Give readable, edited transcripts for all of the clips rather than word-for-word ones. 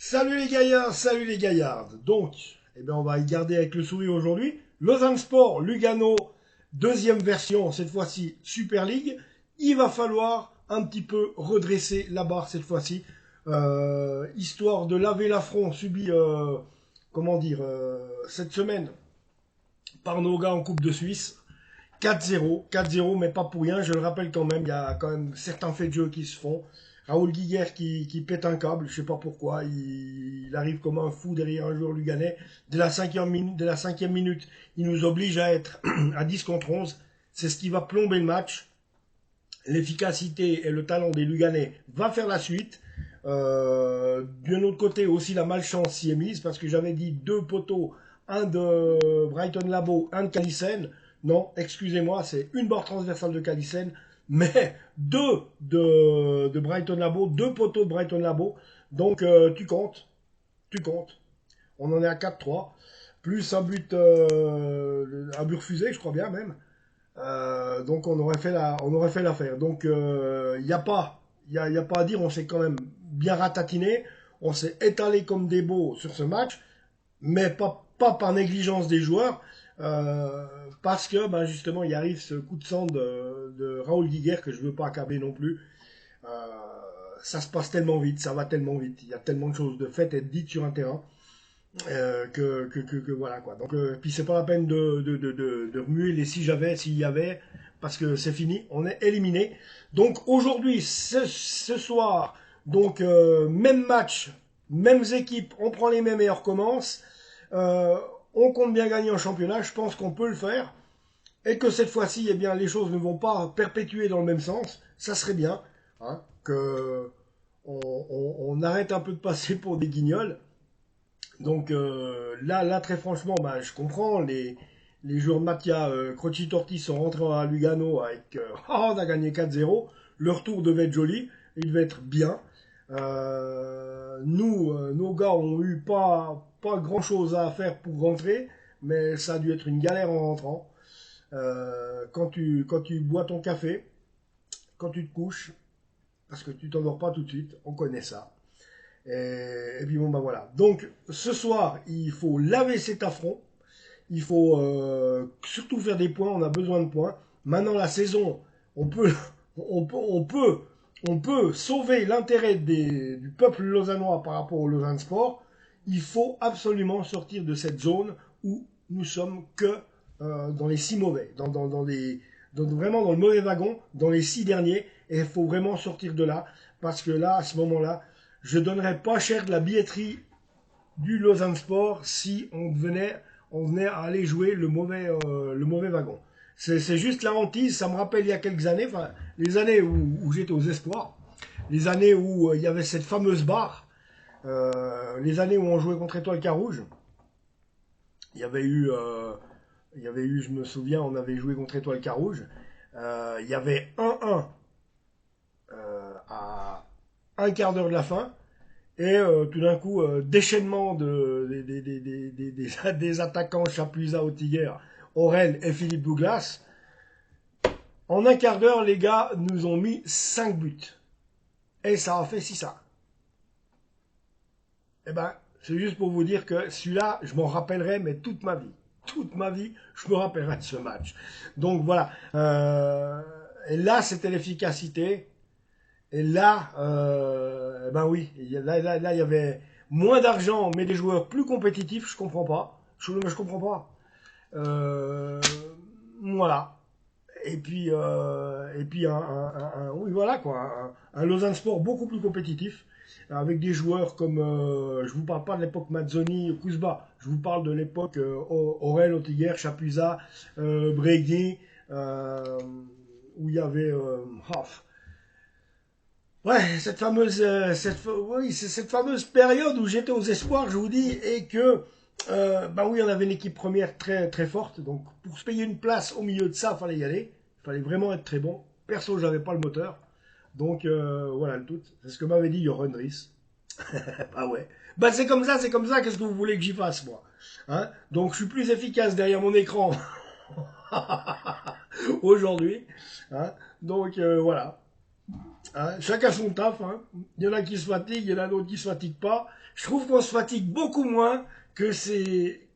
Salut les gaillards, salut les gaillardes. Donc, on va y garder avec le sourire aujourd'hui. Lausanne Sport, Lugano, deuxième version, cette fois-ci Super League. Il va falloir un petit peu redresser la barre cette fois-ci, histoire de laver l'affront subi, cette semaine par nos gars en Coupe de Suisse. 4-0, 4-0, mais pas pour rien, je le rappelle quand même, il y a quand même certains faits de jeu qui se font. Raoul Guiguer qui pète un câble, je sais pas pourquoi, il arrive comme un fou derrière un joueur luganais. Dès la cinquième minute, il nous oblige à être à 10 contre 11. C'est ce qui va plomber le match. L'efficacité et le talent des Luganais va faire la suite. D'un autre côté aussi la malchance s'y est mise parce que j'avais dit deux poteaux, un de Brighton Labo, un de Calissen. Non, excusez-moi, c'est une barre transversale de Calissen, mais deux de Brighton Labo, deux poteaux de Brighton Labo. Donc tu comptes. On en est à 4-3, plus un but refusé, je crois bien même. Donc on aurait fait l'affaire. Donc il y a pas à dire, on s'est quand même bien ratatiné, on s'est étalé comme des beaux sur ce match, mais pas par négligence des joueurs, parce que justement il arrive ce coup de sang de Raoul Guiguer que je veux pas accabler non plus. Euh, Ça se passe tellement vite, ça va tellement vite, il y a tellement de choses de faites et de dites sur un terrain. Que voilà quoi. Donc puis c'est pas la peine de remuer les si j'avais, s'il y avait, parce que c'est fini, on est éliminé. Donc aujourd'hui, ce soir, donc même match, mêmes équipes, on prend les mêmes et on recommence. Euh, on compte bien gagner en championnat, je pense qu'on peut le faire. Et que cette fois-ci, eh bien, les choses ne vont pas perpétuer dans le même sens. Ça serait bien, hein, que on arrête un peu de passer pour des guignols. Donc là, très franchement, je comprends. Les joueurs de Mattia, Croci Torti sont rentrés à Lugano avec on a gagné 4-0. Le retour devait être joli, il devait être bien. Nous, nos gars ont eu pas grand chose à faire pour rentrer, mais ça a dû être une galère en rentrant. Quand tu bois ton café, quand tu te couches, parce que tu t'endors pas tout de suite, on connaît ça. Et puis bon, voilà. Donc ce soir, il faut laver cet affront. Il faut surtout faire des points. On a besoin de points. Maintenant, la saison, on peut, on peut, on peut, on peut sauver l'intérêt du peuple lausannois par rapport au Lausanne Sport. Il faut absolument sortir de cette zone où nous sommes que dans les six mauvais, vraiment dans le mauvais wagon, dans les six derniers. Et il faut vraiment sortir de là parce que là, à ce moment-là, je donnerais pas cher de la billetterie du Lausanne Sport si on venait à aller jouer le mauvais wagon. C'est juste la hantise, ça me rappelle il y a quelques années, enfin, les années où j'étais aux Espoirs, les années où il y avait cette fameuse barre, les années où on jouait contre Étoile Carouge, il y avait eu, je me souviens, on avait joué contre Étoile Carouge, il y avait 1-1 à un quart d'heure de la fin. Et tout d'un coup, déchaînement des attaquants Chapuisat, Autiguer, Aurel et Philippe Douglas. En un quart d'heure, les gars nous ont mis 5 buts. Et ça a fait 6-1. Eh ben, c'est juste pour vous dire que celui-là, je m'en rappellerai, mais toute ma vie. Toute ma vie, je me rappellerai de ce match. Donc voilà. Et là, c'était l'efficacité. Et là, oui, là, il y avait moins d'argent, mais des joueurs plus compétitifs, je comprends pas. Je comprends pas. Voilà. Et puis oui, voilà quoi, un Lausanne Sport beaucoup plus compétitif, avec des joueurs comme, je vous parle pas de l'époque Mazzoni, Kuzba, je vous parle de l'époque Aurel, Autiguer, Chapuisat, Breguet, où il y avait ouais, oui, c'est cette fameuse période où j'étais aux espoirs, je vous dis, et que, oui, on avait une équipe première très, très forte. Donc, pour se payer une place au milieu de ça, il fallait y aller. Il fallait vraiment être très bon. Perso, j'avais pas le moteur. Donc, voilà le tout. C'est ce que m'avait dit Johan Dries. Ah ouais. C'est comme ça, c'est comme ça. Qu'est-ce que vous voulez que j'y fasse, moi, hein? Donc, je suis plus efficace derrière mon écran aujourd'hui, hein. Donc, voilà. Hein, chacun son taf. Hein. Il y en a qui se fatiguent, il y en a d'autres qui se fatiguent pas. Je trouve qu'on se fatigue beaucoup moins que ces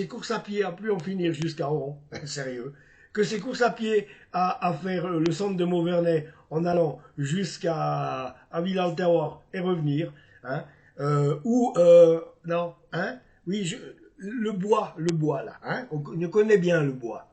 courses à pied à plus en finir jusqu'à Oran. Sérieux. Que ces courses à pied à faire le centre de Mauvernay en allant jusqu'à à Villal-Terroir et revenir. Hein. Non, hein, oui, le bois là. Hein, on connaît bien le bois.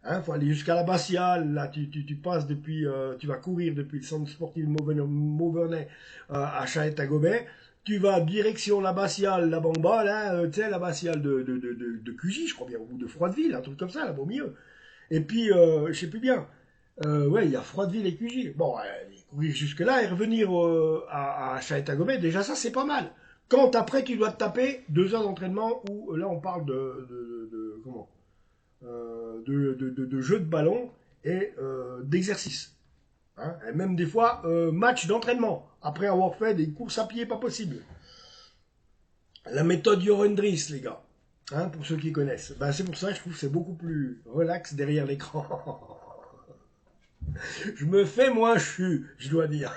Hein, faut aller jusqu'à l'abbatiale, là tu passes depuis, tu vas courir depuis le centre sportif de Mauvernay à Chalet-à-Gobet, tu vas direction l'abbatiale là-bas en bas, là, tu sais, l'abbatiale de Cugy, je crois bien, ou de Froideville, un truc comme ça, là-bas au milieu. Et puis, je sais plus bien, ouais, il y a Froideville et Cugy. Bon, courir jusque-là et revenir à Chalet-à-Gobet, déjà ça c'est pas mal. Quand après tu dois te taper 2 heures d'entraînement, où là on parle comment de jeu de ballon et d'exercice. Hein, et même des fois, match d'entraînement, après avoir fait des courses à pied pas possible. La méthode Joren Dries, les gars, hein, pour ceux qui connaissent. Ben, c'est pour ça que je trouve que c'est beaucoup plus relax derrière l'écran. Je me fais moins chu, je dois dire.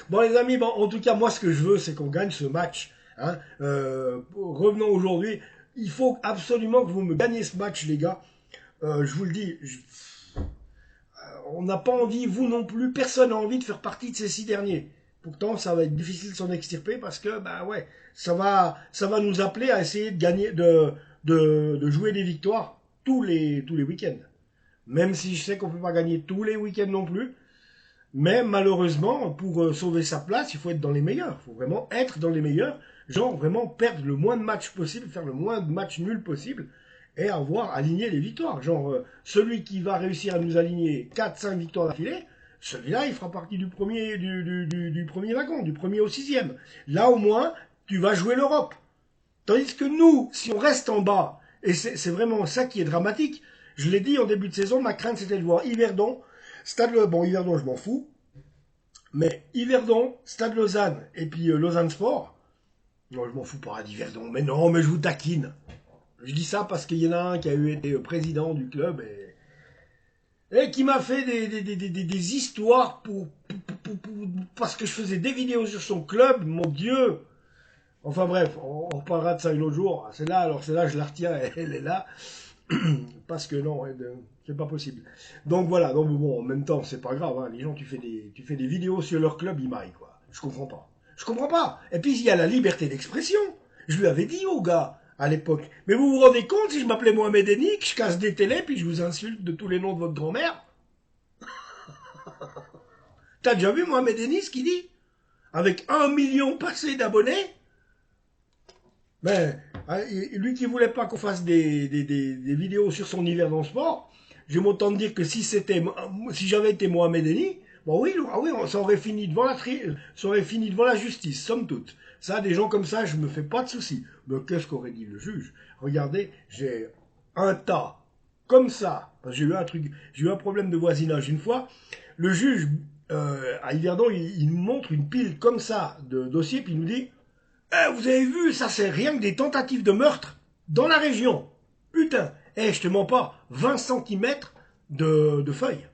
Bon les amis, bon, en tout cas moi ce que je veux c'est qu'on gagne ce match. Hein. Revenons aujourd'hui. Il faut absolument que vous me gagniez ce match les gars. Je vous le dis, on n'a pas envie, vous non plus, personne n'a envie de faire partie de ces 6 derniers. Pourtant ça va être difficile de s'en extirper parce que bah ouais, ça va nous appeler à essayer de gagner, de jouer des victoires tous les week-ends. Même si je sais qu'on ne peut pas gagner tous les week-ends non plus. Mais malheureusement, pour sauver sa place, il faut être dans les meilleurs. Il faut vraiment être dans les meilleurs. Genre vraiment perdre le moins de matchs possible, faire le moins de matchs nuls possible et avoir aligné les victoires. Genre celui qui va réussir à nous aligner 4-5 victoires d'affilée, celui-là il fera partie du premier, du premier wagon, du premier au 6e. Là au moins, tu vas jouer l'Europe. Tandis que nous, si on reste en bas, et c'est vraiment ça qui est dramatique, je l'ai dit en début de saison, ma crainte c'était de voir Yverdon, bon Yverdon je m'en fous, mais Yverdon, Stade Lausanne et puis Lausanne Sport, non je m'en fous pas d'Yverdon, mais non mais je vous taquine. Je dis ça parce qu'il y en a un qui a été président du club et qui m'a fait des histoires parce que je faisais des vidéos sur son club, mon Dieu. Enfin bref, on reparlera de ça un autre jour. Celle-là, alors celle-là, je la retiens, elle est là. Parce que non, c'est pas possible. Donc voilà, donc bon, en même temps, c'est pas grave. Hein, les gens, tu fais des vidéos sur leur club, ils maillent, quoi. Je comprends pas. Je comprends pas. Et puis, il y a la liberté d'expression. Je lui avais dit au gars, à l'époque. Mais vous vous rendez compte, si je m'appelais Mohamed Eni, que je casse des télés, puis je vous insulte de tous les noms de votre grand-mère? T'as déjà vu Mohamed Eni, ce qu'il dit? Avec 1 million passé d'abonnés? Ben, lui qui voulait pas qu'on fasse des vidéos sur son hiver dans le sport, j'ai m'autant de dire que si j'avais été Mohamed Eni, bon oui, ah oui, ça aurait fini devant la justice, somme toute. Ça, des gens comme ça, je me fais pas de soucis. Mais qu'est-ce qu'aurait dit le juge? Regardez, j'ai un tas comme ça. J'ai eu un problème de voisinage une fois. Le juge à Yverdon, il nous montre une pile comme ça de dossiers, puis il nous dit. Vous avez vu, ça c'est rien que des tentatives de meurtre dans la région. Putain, je te mens pas, 20 centimètres de feuilles.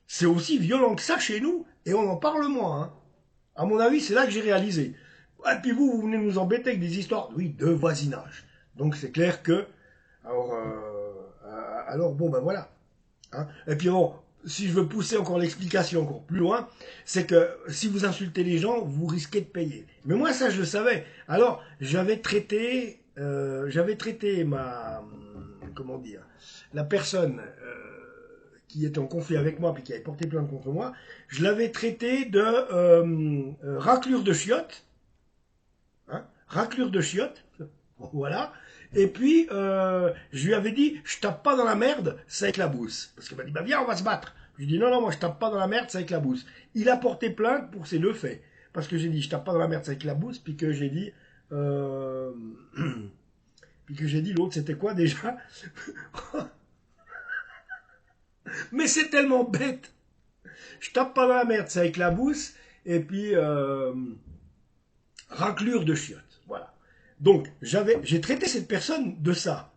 C'est aussi violent que ça chez nous, et on en parle moins. Hein. À mon avis, c'est là que j'ai réalisé. Et puis vous venez nous embêter avec des histoires, oui, de voisinage. Donc c'est clair que... Alors bon, ben voilà. Hein. Et puis bon, si je veux pousser encore l'explication encore plus loin, c'est que si vous insultez les gens, vous risquez de payer. Mais moi, ça, je le savais. Alors, j'avais traité comment dire, la personne qui était en conflit avec moi puis qui avait porté plainte contre moi, je l'avais traité de raclure de chiottes, hein, raclure de chiottes, voilà. Et puis, je lui avais dit, je tape pas dans la merde, ça éclabousse. Parce qu'il m'a dit, bah viens, on va se battre. Je lui ai dit, non, non, moi je tape pas dans la merde, ça éclabousse. Il a porté plainte pour ces 2 faits. Parce que j'ai dit, je tape pas dans la merde, ça éclabousse, puis que j'ai dit, l'autre, c'était quoi déjà? Mais c'est tellement bête. Je tape pas dans la merde, ça éclabousse, et puis, raclure de chiottes. Voilà. Donc, j'ai traité cette personne de ça.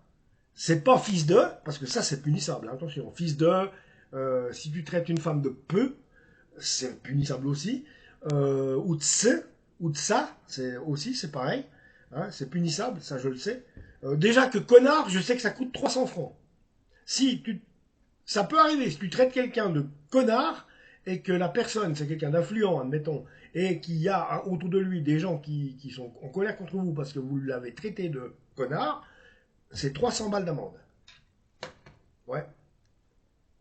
C'est pas fils de, parce que ça c'est punissable, hein, attention. Fils de, si tu traites une femme de peu, c'est punissable aussi. Ou tsa, c'est pareil. Hein, c'est punissable, ça je le sais. Déjà que connard, je sais que ça coûte 300 francs. Si tu, ça peut arriver, si tu traites quelqu'un de connard et que la personne, c'est quelqu'un d'influent, admettons, et qu'il y a autour de lui des gens qui sont en colère contre vous parce que vous l'avez traité de connard, c'est 300 balles d'amende. Ouais.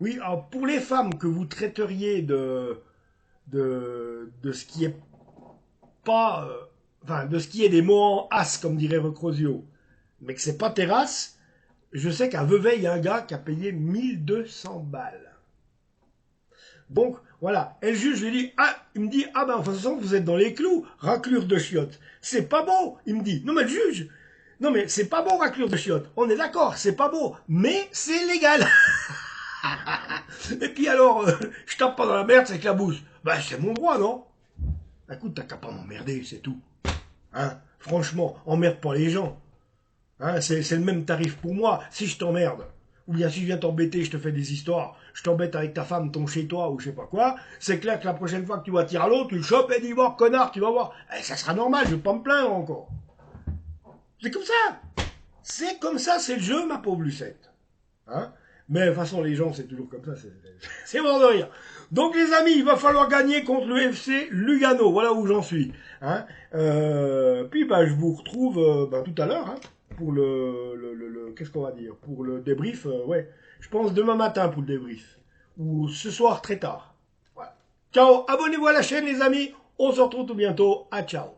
Oui, alors pour les femmes que vous traiteriez de ce qui est pas, enfin, de ce qui est des mots en as, comme dirait Recrosio, mais que c'est pas terrasse, je sais qu'à Vevey, il y a un gars qui a payé 1200 balles. Donc, voilà. Et le juge lui dit, ah, il me dit, ah ben, de toute façon, vous êtes dans les clous, raclure de chiottes. C'est pas beau, il me dit. Non, mais le juge, non, mais c'est pas beau, raclure de chiottes. On est d'accord, c'est pas beau, mais c'est légal. Et puis alors, je tape pas dans la merde, c'est éclabousse. Ben, c'est mon droit, non? Écoute, t'as qu'à pas m'emmerder, c'est tout. Hein? Franchement, emmerde pas les gens. Hein? C'est le même tarif pour moi, si je t'emmerde. Ou bien si je viens t'embêter, je te fais des histoires, je t'embête avec ta femme, ton chez toi, ou je sais pas quoi, c'est clair que la prochaine fois que tu vas tirer à l'eau, tu le chopes et dis, voir, connard, tu vas voir. Eh, ça sera normal, je vais pas me plaindre encore. C'est comme ça. C'est comme ça, c'est le jeu, ma pauvre Lucette. Hein? Mais de toute façon, les gens, c'est toujours comme ça, c'est mort de rire. Donc les amis, il va falloir gagner contre le FC Lugano, voilà où j'en suis. Hein? Puis bah, je vous retrouve tout à l'heure, hein, pour qu'est-ce qu'on va dire, pour le débrief, ouais. Je pense demain matin pour le débrief. Ou ce soir très tard. Voilà. Ciao, abonnez-vous à la chaîne les amis, on se retrouve tout bientôt, à ciao.